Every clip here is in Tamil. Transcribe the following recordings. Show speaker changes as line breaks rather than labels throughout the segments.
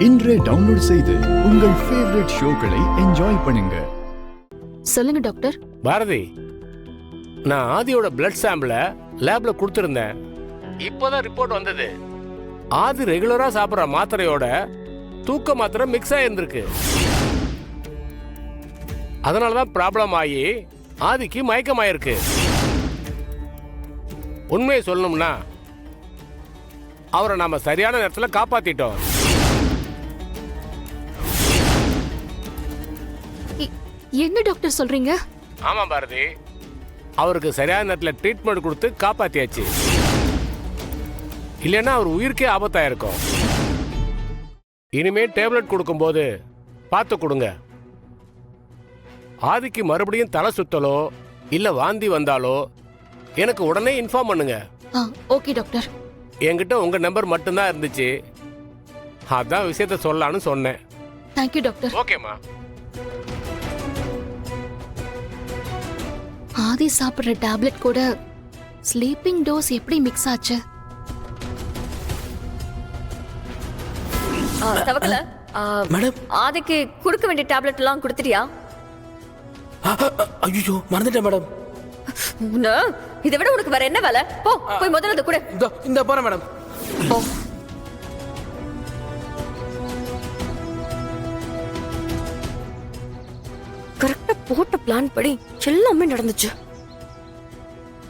இன்றே டவுன்லோட் செய்து உங்கள் ஃபேவரட் ஷோக்களை என்ஜாய் பண்ணுங்க.
சொல்லுங்க டாக்டர்.
பாரதி, நான் ஆதியோட பிளட் சாம்பிள லேப்ல கொடுத்திருந்தேன். இப்போதான் ரிப்போர்ட் வந்தது. ஆதி ரெகுலரா சாப்பிடுற மாத்திரையோட தூக்க மாத்திரை மிக்ஸ் ஆயிருந்திருக்கு. அதனாலதான் ப்ராப்ளம் ஆகி ஆதிக்கு மயக்கமாயிருக்கு. உண்மையை சொல்லணும்னா அவரை நாம சரியான நேரத்தில் காப்பாத்திட்டோம்.
என்ன டாக்டர் சொல்றீங்க?
ஆமா பாரதி, அவருக்கு சரியான நேரத்தில் ட்ரீட்மெண்ட் கொடுத்து காப்பாத்தியாச்சு. இல்லைன்னா அவர் உயிருக்கே ஆபத்தா இருக்கும். இனிமே டேப்லெட் கொடுக்கும்போது பார்த்து கொடுங்க. ஆதிக்கு மறுபடியும் தலை சுத்தலோ இல்ல வாந்தி வந்தாலோ எனக்கு உடனே இன்ஃபார்ம் பண்ணுங்க.
Okay doctor.
என்கிட்ட உங்க நம்பர் மட்டும்தான் இருந்துச்சு, அதான் விஷயத்த சொல்லலான்னு சொன்னேன்.
Thank you doctor.
ஓகேம்மா.
ஆதி சாப்பிடுற டேப்லெட் கூட ஸ்லீப்பிங் டோஸ் எப்படி மிக்ஸ் ஆச்சு?
தவக்கல
மேடம்,
ஆதிக்கு கொடுக்க வேண்டிய டேப்லெட் எல்லாம் கொடுத்துட்டியா?
ஐயோ மறந்துட்டேன் மேடம்.
இதை விட உனக்கு வேற என்ன வேலை? போ போய் முதல்ல அதை கொடு.
இந்த போறேன் மேடம்.
கரெக்டா போட்ட பிளான் படி எல்லாமே நடந்துச்சு.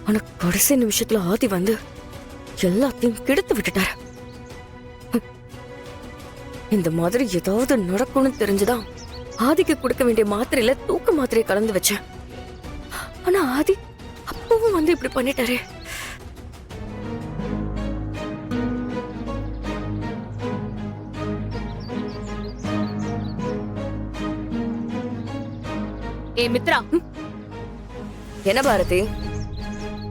ஆனா கடைசி நிமிஷத்துல ஆதி வந்து எல்லாத்தையும் கெடுத்து விட்டுட்டாரு. இந்த மாதிரி ஏதாவது நடக்கும்னு தெரிஞ்சுதான் ஆதிக்கு கொடுக்க வேண்டிய மாத்திரையில தூக்க மாத்திரையை கலந்து வச்சேன். ஆனா ஆதி அப்பவும் வந்து இப்படி பண்ணிட்டாரு.
ஏ மித்ரா,
என்ன பாரதி,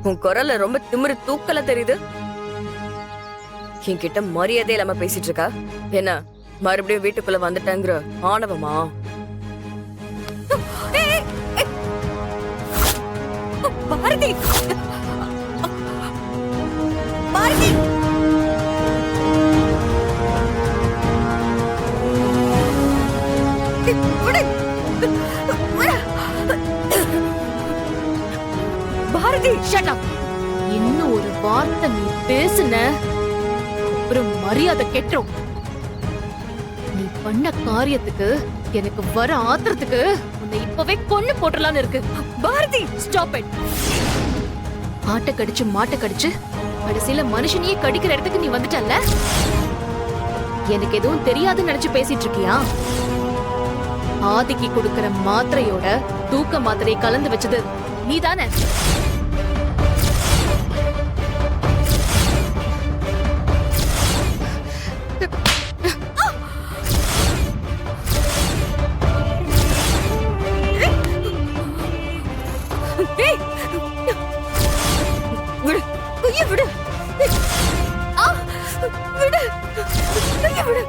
உன் குரல்ல ரொம்ப திமிரு தூக்கல தெரியுது. என்கிட்ட மரியாதை இல்லாம பேசிட்டு இருக்கா? என்ன மறுபடியும் வீட்டுக்குள்ள வந்துட்டேங்கிற ஆணவமா? Bharathi, Bharathi, Bharathi,
shut up. இன்னும் ஒரு வார்த்தை நீ பேசுன அப்புறம் மரியாதை கெட்டுரும். நீ பண்ண காரியத்துக்கு எனக்கு வர ஆத்திரத்துக்கு உன்னை இப்பவே கொன்னு போட்டுறலாம்னு இருக்கு.
Bharathi,
stop it. ஆட்டை கடிச்சு மாட்டை கடிச்சு கடைசியில மனுஷனையே கடிக்கிற இடத்துக்கு நீ வந்துட்டல்ல. எனக்கு எதுவும் தெரியாதுன்னு நினைச்சு பேசிட்டு இருக்கியா? ஆதிக்கு கொடுக்கிற மாத்திரையோட தூக்க மாத்திரையை கலந்து வச்சது நீதானே?
விடு, கையை விடு. விடு, கையை விடு.